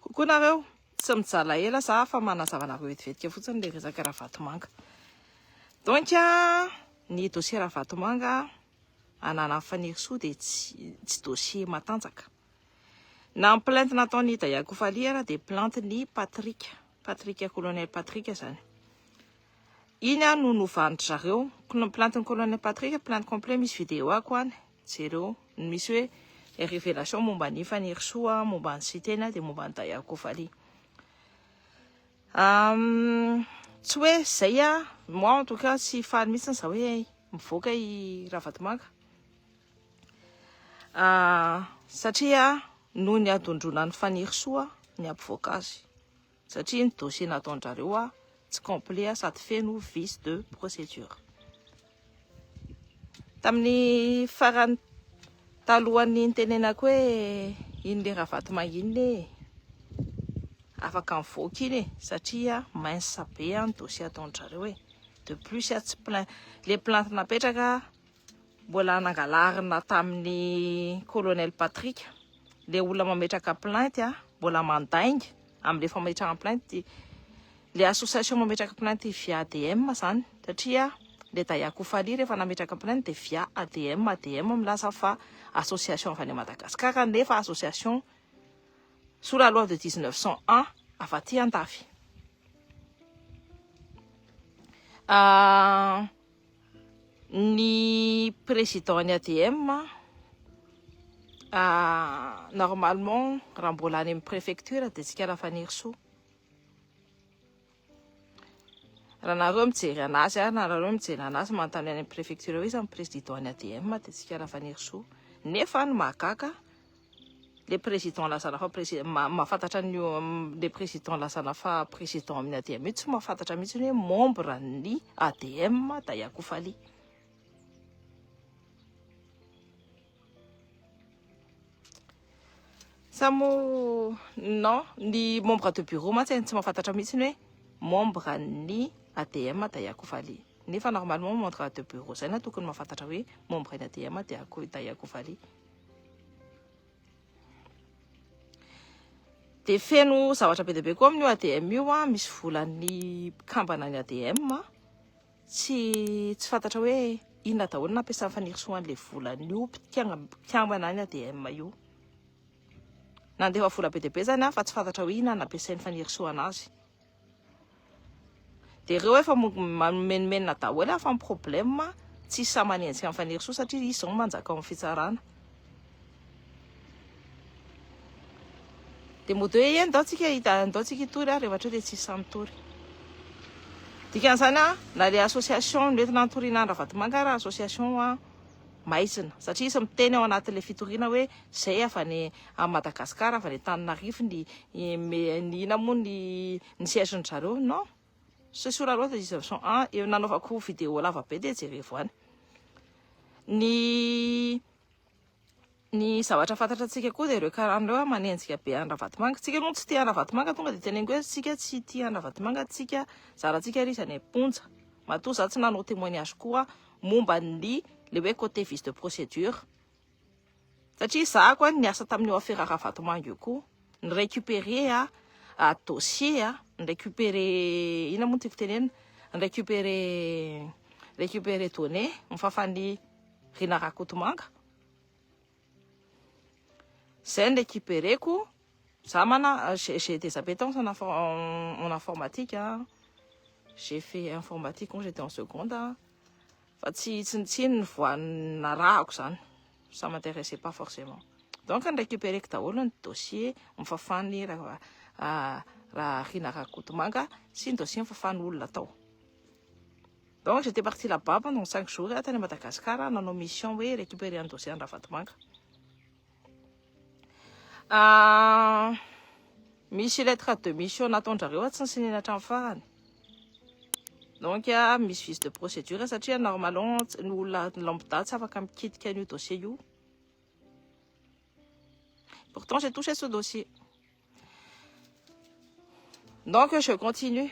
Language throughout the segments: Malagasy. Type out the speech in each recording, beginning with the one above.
Coucou nareo, tsy mijaly ela za fa manazava nareo vetivety fotsiny le resaka ravatomanga. Donc ny dossier ravatomanga anana faniry soa dia tsy dossier matanjaka. Na plainte nataony Daya Koufali dia plainte ny Patrick colonel Patrick zany. Iny no novandry zareo plainte ny colonel Patrick, plainte complet misy vidéo ako any jereo misy hoe révélation momba ny faniry soa, momba ny sitena dia momba ny Daya Koufali. Tsy hoe zay moi en tout cas tsy faly mihitsy za hoe mivoaka I ravatomanga. Satria noho ny adondrona ny faniry soa ny ampivoaka azy. Satria ny dossier nataondrareo tsy complet sady feno vice de procédure. Tamin'ny farany talohan'ny tenenako hoe iny le ravatomanga iny afaka mivoaka iny satria mince be ny dossier ataondrareo de plus tsy le plainte napetraka mbola nangalarina tamin'ny colonel Patrick. Le olona mametraka plainte mbola mandainga amin'le fametrahana plainte. Le association mametraka plainte via ADM zany satria le Daya Koufali rehefa nametraka plainte dia via ADM milaza fa association avy any Madagascar nefa association sous la loi de 1901 avy aty Andafy. Ny président ny ADM normalement raha mbola any amin'ny préfecture dia tsika raha faniry soa. Raha nareo mijery anazy nareo mijery anazy manontany any amin'ny préfecture hoe iza ny président ny ADM dia tsika raha faniry soa. Nefa ny mahagaga le président lasana fa mahafantatra le président lasana fa président amin'ny ADM tsy mahafantatra mihitsy hoe membre ny ADM Daya Koufali. Samo non ny membre de bureau mantsy tsy mahafantatra mihitsy hoe membre ny ADM Daya Koufali. Nefa normalement membre de bureau zay tokony mahafantatra hoe membre ny ADM Daya Koufali. Dia feno zavatra be dia be koa amin'io ADM io misy volan'ny kambana ny ADM tsy fantatra hoe inona daholo nampiasany faniry soa an'ilay volan'io kambana ny ADM io. Nandefa vola be dia be zany fa tsy fantatra hoe inona nampiasainy faniry soa anazy. Dia ireo efa manomenimena daholo fa ny problème tsy sa manenjika amin'ny faniry soa satria izy zao manjaka amin'ny fitsarana. Dia mody hoe andao tsika hitory rehefa dia tsy samitory. Dikan'izany na le association nentina nitoriana ny ravatomanga raha association maizina satria izy miteny ao anatin'ilay fitoriana hoe zay avy any Madagascar avy any Antananarivo ny ina moa ny siège ny zareo. Non, c'est sur la loi de 1901 eo nanaovako vidéo lava be dia jerevo any. Ny zavatra fantatratsika koa dia ireo karan'ireo manenjika be any ravatomanga. Tsika moa tsy tia any ravatomanga tonga dia teneniko hoe tsika tsy tia any ravatomanga, tsika zarantsika ry izany ponja. Matoa za tsy nanao témoignage koa momba ny le hoe côté vice de procédure. Satria za koa niasa tamin'io affaire ravatomanga io koa, ny récupérer dossier, ny récupérer ina moa tiako tenenina, ny récupérer données ny fafan'ny Rina Rakotomanga. C'est une récupéreko j'ai des appétences en informatique. J'ai fait informatique quand j'étais en seconde. Fa tsy voa narahako zany. Ça m'intéressait pas forcément. Donc on récupérait daholo ny dossier mifafan'ny raha Rina Rakotomanga sy ny dossier mifafan'ny olona tao. Donc j'étais partie là-bas pendant 5 jours tany Madagascar nanao mission hoe récupérer un dossier en ravatomanga. Misy lettre de mission nataondrareo tsy nisinina hatramin'ny farany. Donc misy vice de procédure satria normalement ny olona lambda tsy afaka mikitika an'io dossier io. Pourtant j'ai touché ce dossier. Donc je continue.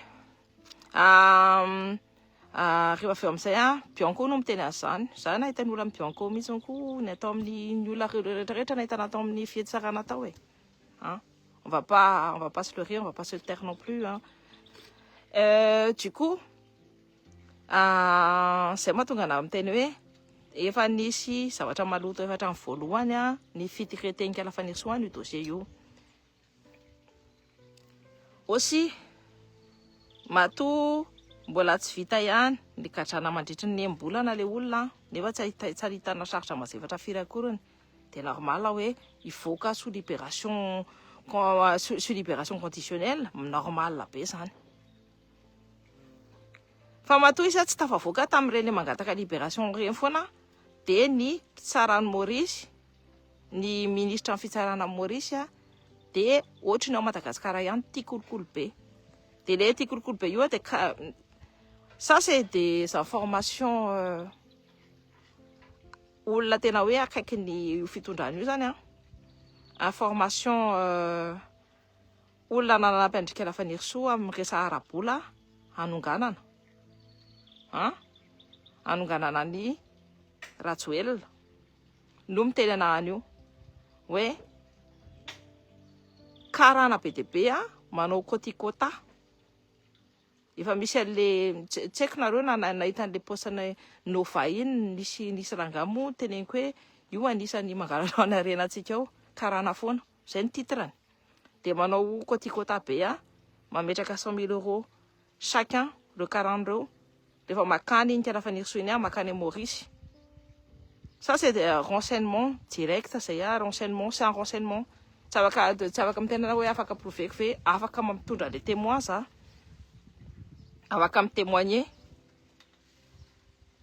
Rehefa avy eo amin'izay Bianco no miteny an'izany. Za nahita ny olona amin'ny Bianco mihitsy koa ny atao amin'ny olona rehetrarehetra nahitana atao amin'ny fihetsarana tao On va pas se leurrer, on va pas se taire non plus. Hein. Du coup, c'est moi tonga na miteny hoe efa nisy zavatra maloto efa hatramin'ny voalohany a ny fitiretenika la fanirisoany io dossier io. Aussi, matoa mbola tsy vita ihany ny gadrana mandritra ny embolana le olona nefa tsy ahitana sarotra mazevatra firy akorany de normal hoe ivoaka sous libération conditionnelle normal be zany. Fa matoa izy tsy tafavoaka tamin'ireny mangataka libération reny foana de ny mpitsarany Maurice, ny ministre ny fitsarana Maurice de ohatrany ao Madagasikara ihany tia kolokolo be. De le tia kolokolo be io de ça c'est des informations olona tena hoe akaiky ny fitondrana io zany information olona nanampy andrika la fanirisoa amin'ny resa arabola anonganana anonganana ny Rajoelina no miteny anahany hoe karana be de be manao kotikota. Efa misy an'le tsy haiko nareo nahita an'le postana Nova iny nisy rangamo teneniko hoe io anisany mangalanao ny arenantsika ao karana foana zay ny titrany de manao kotikota be mametraka 100 000 € chacun le 40 reo rehefa makany iny kala fanirisoiny makany Maurice. Ça c'est des renseignements directs zay renseignement c'est un renseignement tsy afaka mitena hoe afaka proveko fe afaka mampitondra les témoins afaka mitémoigner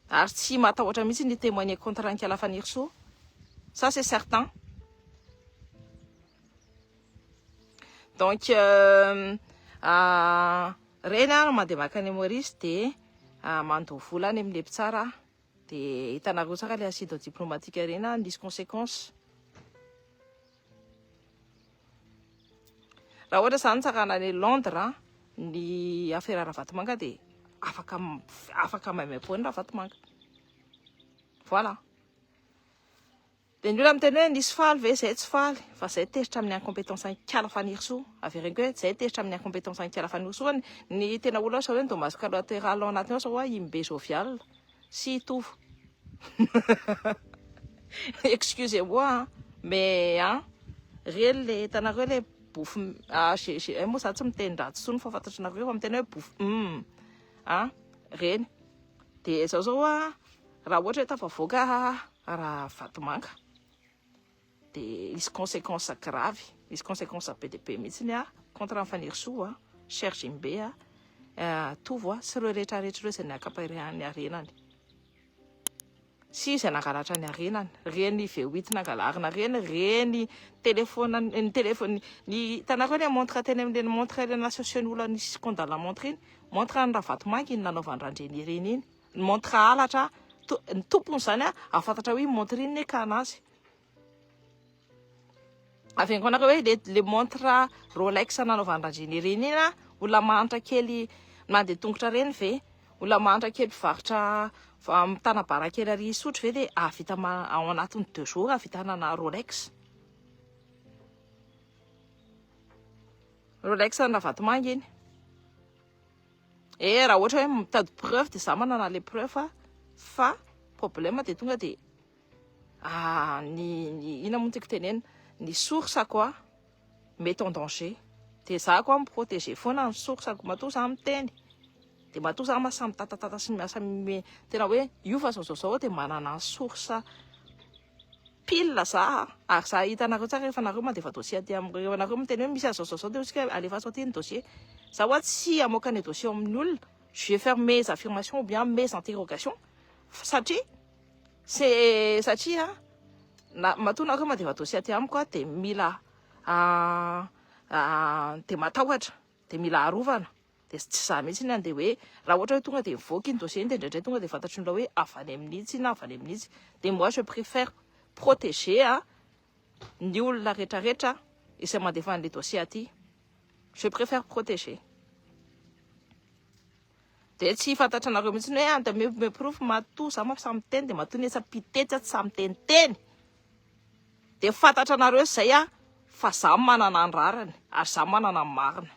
ary tsy matahotra mihitsy ny témoigner contre ny kala faniriso. Ça c'est certain. Donc reny mandeha makany Maurice de mandoha vola any amin'ny lepitsara de hitanareo tsara le acide diplomatique reny nisy conséquences. Raha ohatra zany tsakana any Londres ny affaire Ravatomanga de afaka maimaimpoany Ravatomanga. Voilà. De ny olona miteny hoe nisy faly ve zay tsy faly fa zay tezitra amin'ny incompétence ny kala faniriso averiko hoe zay tezitra amin'ny incompétence ny kala faniriso ny tena olona sao hoe dommage collatéral ao anatiny ao sao hoe imbe jovial si tovo. Excusez-moi mais réel le tanareo le bofo mo za tsy miteny ratsy tsony fa fantatry nareo fa miteny hoe bofo reny de zao raha ohatra hoe tafavoaka Ravatomanga de misy conséquences grave, misy conséquences be de be mihitsy contre ny faniriso cher Jimbe tovo sy reo rehetrarehetra reo zay niakaparehan'ny arenany si zay nangalatra ny arenany reny V8 nangalarina reny téléphone ny tanako ny montre teny amin'ny montre le associan'olona nisy konda la montre iny montre ny Ravatomanga iny nanaovany randreny reny iny montre halatra ny tompony zany afantatra hoe montre iny ka anazy avy ko anareo hoe le montre Rolex nanaovany randreny reny iny olona mahantra kely mandeha tongotra reny ve olona mahantra kely varotra mitana barakely ary sotro ve de avita ao anatiny 2 jours avitanana Rolex ny Ravatomanga iny raha ohatra hoe mitady preuve de za manana le preuve fa problème de tonga de ny ina moa tiako tenena ny source quoi met en danger de za quoi protéger foana ny source matoa za miteny de matoa za masamy tatatata sy miasa tena hoe io fa zao de manana source pile za ary za hitanareo tsara rehefa nareo mandefa dossier aty amin'ireo nareo miteny hoe misy azao de otsika alefa sao ty ny dossier za tsy amoaka ny dossier amin'ny olona je vais faire mes affirmations ou bien mes interrogations satria matoa nareo mandefa dossier aty amiko de mila de matahotra de mila arovana de tsy za mihitsy ny andeha hoe raha ohatra hoe tonga de mivoaka iny dossier iny de indraindray tonga de fantatry ny hoe avany amin'itsy na avany amin'itsy de moi je préfère protéger ny olona rehetrarehetra izay mandefa an'le dossier aty je préfère protéger de tsy fantatra anareo mihitsy hoe de me proof matoa za mafy samy teny de matoa ny esa pitetsy tsy samy teniteny de fantatra anareo zay fa za manana ny rarany ary za manana ny marina.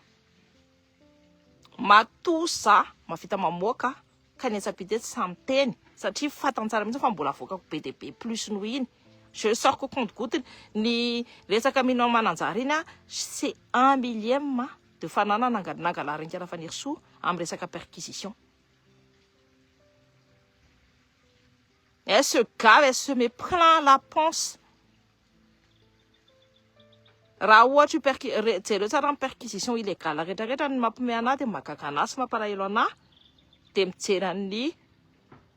Matoa za mavita mamoaka ka ny etsapite tsy samy teny satria fatany tsara mihitsy fa mbola avoakako be de be plus noho iny. Je sors que compte-goutte ny resaka minao mananjara iny a, c'est 1 millième de fanana nangalarinka Faniry Soa amin'ny resaka perquisition. Elle se gave, elle se met plein la panse. Raha ohatra jereo tsara amin'ny perquisition illégale rehetrarehetra ny mampime anahy dia mahagaga anahy sy mampalahelo anahy dia mijery an'ny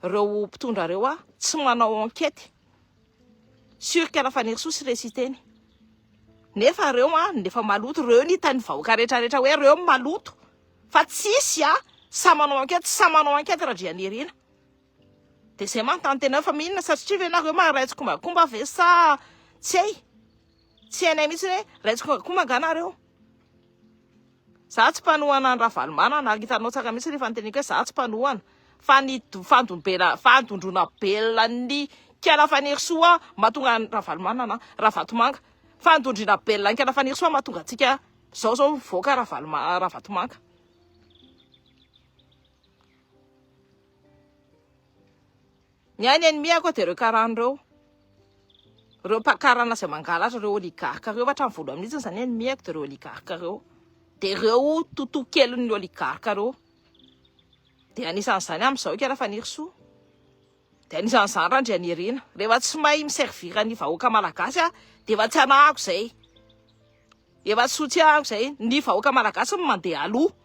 reo mpitondra reo a tsy manao enquête. Sûr que Faniry Soa sy resiteny. Nefa reo nefa maloto reo ny tany vahoaka rehetrarehetra hoe reo maloto fa tsisy sa manao enquête raha Drianirina. Dia zay manontany tena fa mihinana satria ve nareo maharaitsy kombakomba ve sa tsy hainay mihitsy hoe raitsy kombakomba anganareo. Za tsy mpanohana ny Ravalomanana, hitanao tsara mihitsy rehefa nyteniko hoe za tsy mpanohana fa ny fandondrona belona ny Kiala Faniry Soa mahatonga ny Ravalomanana Ravatomanga. Fandondrina belona ny Kiala Faniry Soa mahatonga antsika zao voaka Ravatomanga. Ny any ennemi-ako dia reo karan'ireo. Reo mpakarana izay mangalatra reo oligarque reo hatramin'ny voalohany mihitsy zany ennemi-ako dia reo oligarque reo. Dia reo totoa kelin'ny oligarque reo. Dia anisan'izany amin'izao Kiala Faniry Soa. Dia anisan'izany Randrianirina. Rehefa tsy mahay miservira ny vahoaka malagasy dia efa tsy anahako izay. Efa tsy sotsiahako izay. Ny vahoaka malagasy mandeha aloha.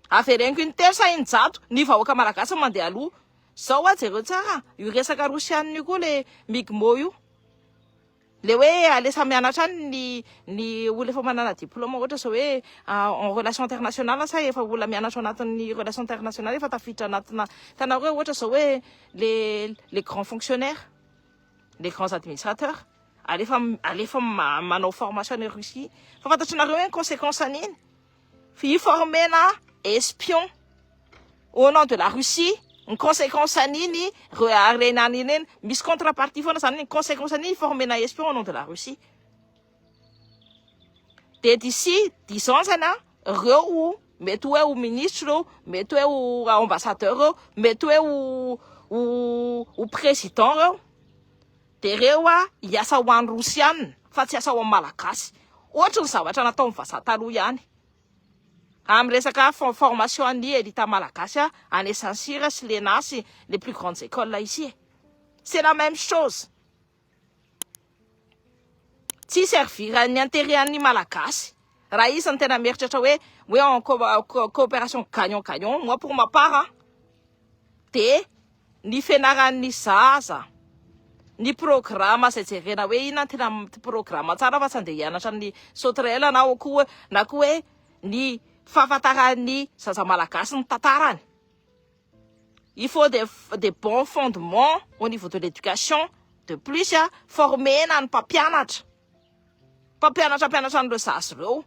Avereniko intelo sa eninjato ny vahoaka malagasy mandeha aloha. Zao jereo tsara io resaka rosianina io koa le migmo io. Le hoe alesa mianatra any ny olona efa manana diplôme ohatra zao hoe en relation internationale sa efa olona mianatra anatin'ny relation internationale efa tafiditra anatina tanao hoe ohatra zao hoe les grands fonctionnaires, les grands administrateurs alefa manao formation ny Russie. Fa fantatrinareo hoe conséquence an'iny formena espion au nom de la Russie. Ny conséquence an'iny renaniny eny misy contrepartie foana zany ny conséquence an'iny formena espion au nom de la Russie. Dia d'ici 10 ans zany reo mety hoe ho ministre reo, mety hoe ho ambassadeur reo, mety hoe ho président reo. Dia reo hiasa ho an'ny Rosianina fa tsy hiasa ho an'ny Malagasy. Ohatra ny zavatra nataon'ny vazaha taloha ihany. Amin'ny resaka formation an'ny élite malagasy en Essansira sy l'ENA sy les plus grandes écoles là ici. C'est la même chose. Tsy servira ny intérêt-an'ny malagasy. Raha izy ny tena meritratra hoe en coopération gagnant-gagnant, moi pour ma part, dia ny fianaran'ny zaza, ny programme izay jerena hoe ina tena programme tsara fa tsy andeha hianatra ny sauterelle na koa hoe ny fahafantaran'ny zaza malagasy ny tantarany. Il faut des bons fondements au niveau de l'éducation. De plus, formena ny mpampianatra n'ireo zaza ireo.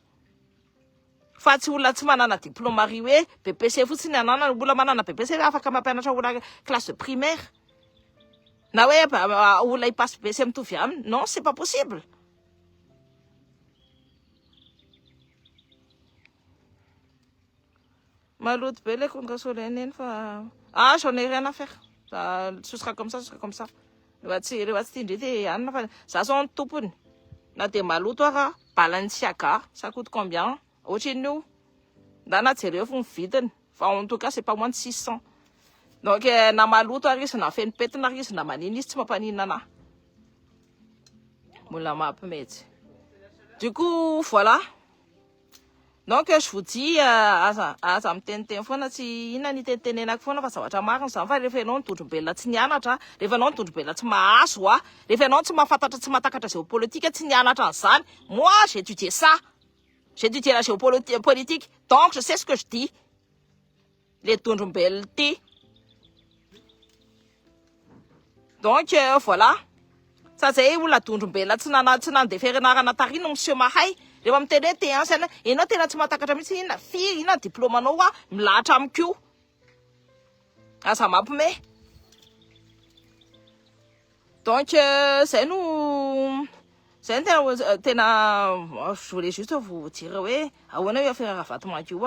Fa tsy olona tsy manana diplôme ary hoe BPC fotsiny anana, olona manana BPC afaka mampianatra olona classe de primaire. Na hoe olona hipasse BPC mitovy aminy. Non, c'est pas possible. Maloto be le contre solennel fa j'en ai rien à faire. Ce sera comme ça, ce sera comme ça. Rehefa tsy tindrety anina fa za zao ny tompony. Na dia maloto ara Balenciaga, ça coûte combien? Ohatrin'io. Na jereo fo ny vidiny. Fa en tout cas c'est pas moins de 600. Donc na maloto ary izy na feno petina ary izy na manina izy tsy mampaninana anahy. Mola mampimetsy. Du coup, voilà. Donc je vous dis aza miteniteny foana tsy inona ny tenitenenako foana fa zavatra marina zany fa rehefa ianao nitondrom-belona tsy nianatra, rehefa ianao nitondrom-belona tsy mahazo rehefa ianao tsy mahafantatra tsy mahatakatra géopolitique tsy nianatra an'izany. Moi j'ai étudié ça. J'ai étudié la géopolitique. Donc je sais ce que je dis. Les tondrom-belona ty. Donc voilà. Sa zay olona tondrom-belona tsy nandeha fianarana tarina monsieur mahay. Rehefa miteny hoe te ansana, ianao tena tsy mahatakatra mihitsy inona firy inona diplôme anao milahatra amiko. Aza mampime. Donc zay tena je voulais juste vous dire hoe ahoana hoe affaire Vatomanga io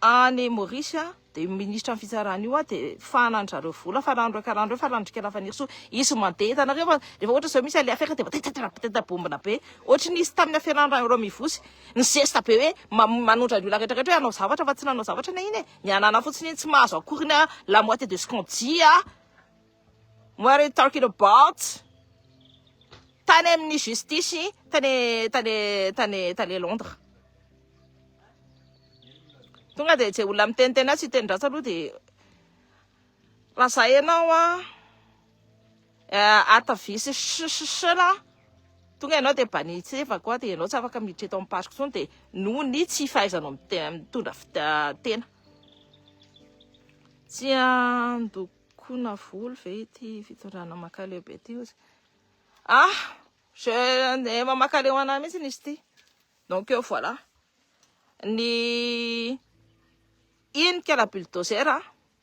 any Maurice de ministre ny fitsarana io de fanandry zareo vola farandro karandro farandrika lafaniry so isy mandeha tanareo rehefa ohatra zao misy ale affaire de tetetabombina be ohatra nisy tamin'ny affaire mivosy ny zesta be hoe manondra ny olona rehetrarehetra hoe anao zavatra fa tsy nanao zavatra na iny e ny anana fotsiny iny tsy mahazo akoriny la moitié de ce qu'on dit what are you talking about tany amin'ny justice tany Londres tonga de zay olona miteniteny tsy hitendrasa aloha de raha zay ianao atavisy sla tonga ianao de banitseva koa de ianao tsy afaka miditra eto amin'ny pasiko tsony de noho ny tsy fahaizanao mitondra tena tsy andokona volo ve ty fitondrana makaleo be ty ozy je mamakale ho anahy mihitsy izy ty donc voilà ny inika la bulldozer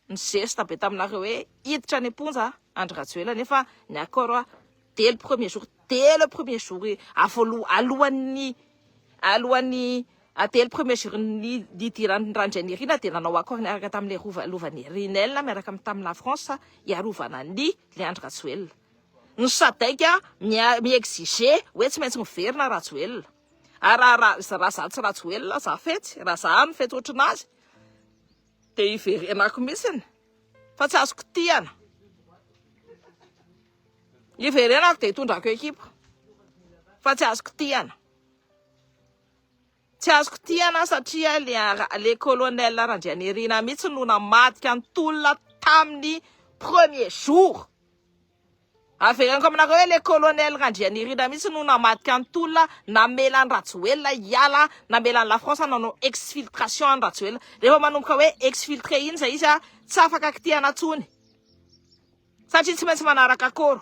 ny geste be taminareo hoe hiditra ny amponja Andry Rajoelina nefa ny accord dès le premier jour alohan'ny dès le premier jour ny diran'ny randrianirina de nanao accord niaraka tamin'le lovan'ny Rinel miaraka tamin'ny la France iarovana ny le Andry Rajoelina ny sadaika mi-exiger hoe tsy maintsy miverina Rajoelina raha za tsy Rajoelina za fetsy raha za ny fetsy ohatranazy de iverenako mihitsiny fa tsy azoko tiana iverenako de hitondrako ekipa fa tsy azoko tiana satria le colonel Randrianirina mihitsy no namadika ny tolona tamin'ny premier jour averenako aminareo hoe le colonel Randrianirina mihitsy no namadika ny tolona namela ny Rajoelina iala namela ny la France nanao exfiltration ny Rajoelina rehefa manomboka hoe exfiltré iny zay izy tsy afaka kitiana tsony satria tsy maintsy manaraka akoro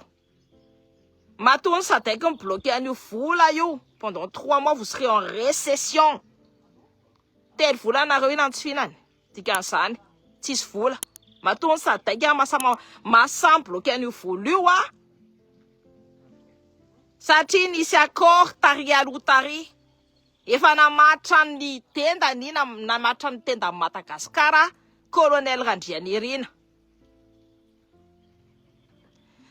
matony sadaika mibloqué an'io vola io pendant 3 mois vous serez en récession telo vola nareo iny antsofinany dikan'izany tsisy vola matony sadaika masamy bloqué an'io vola io satria nisy accord tari aloha tari efa namatra ny tenda ny namatra ny tenda amin'ny Madagasikara colonel Randrianirina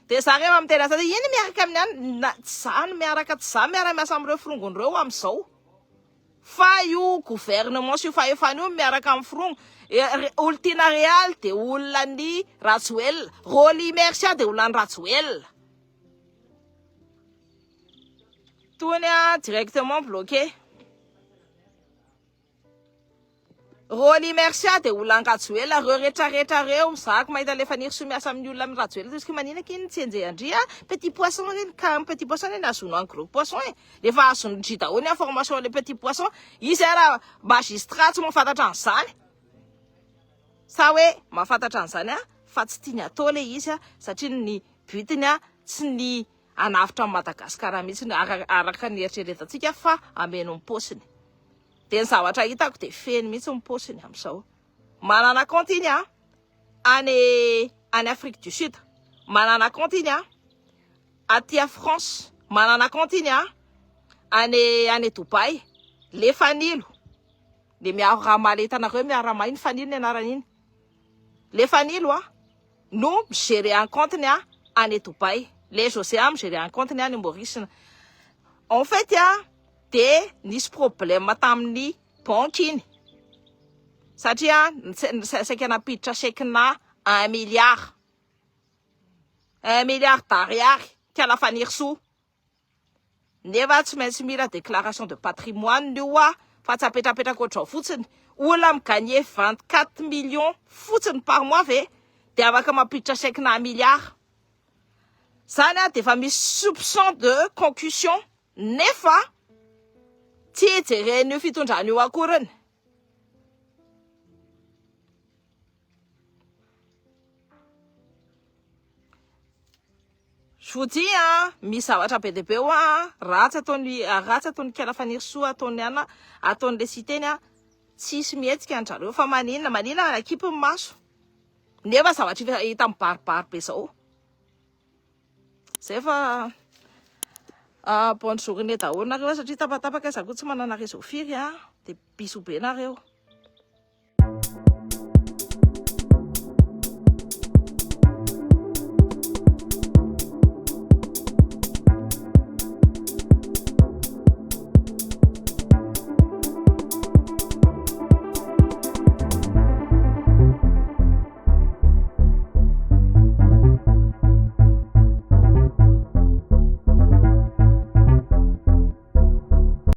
de za rehefa mitena sa iny miaraka amin'ny any miaraka tsy za miara-miasa amin'ireo firongon'ireo amin'izao fa io gouvernement sy io fahefana io miaraka amin'ny firongo olona real de olona ny Rajoelina Roly Mercia de olona ny Rajoelina tony directement bloqué Roly Mercia de olona ny Rajoelina reo rehetrarehetra reo mizaka mahita le faniry sy miasa amin'ny olona amin'ny Rajoelina izy maninaka iny tsy enjehandria petit poisson reny ka petit poisson reny azonao un gros poisson rehefa azony daholo information le petit poisson izy raha magistrat tsy mahafantatra an'izany sa hoe mahafantatra an'izany fa tsy tiany atao le izy satria ny butiny tsy ny anavitra Madagasikara mihitsy araka ny eritreretantsika fa ameno ny posiny de ny zavatra hitako de feny mihitsy ny posiny amin'izao manana compte iny any Afrique du Sud manana compte iny aty à France manana compte iny any Dubai le fanilo le miarama le hitanareo miarama iny fanilo ny anarany iny le fanilo no migérer un compte ny any Dubai le José migérer un compte ny any Maurice en fait de nisy problème tamin'ny banque iny satria saika napiditra chèque-na 1 milliard d'ariary kala faniry soa nefa tsy maintsy mila déclaration de patrimoine io fa tsy apetrapetraka ohatrao fotsiny olona migagné 24 millions fotsiny par mois ve de afaka mapiditra chèque-na 1 milliard zany de efa misy soupçon de concussion nefa tsy hijeren'io fitondrana io akorany je vous dis misy zavatra be deabe ratsy ataony kala faniry soa ataony le citeny tsisy mihetsika andrareo fa maninona ekipe ny maso nefa zavatra hita mibaribary be zao zay fa Bonjour ne daholo nareo satria tapatapaka izaho koa tsy manana réseau firy dia piso be nareo.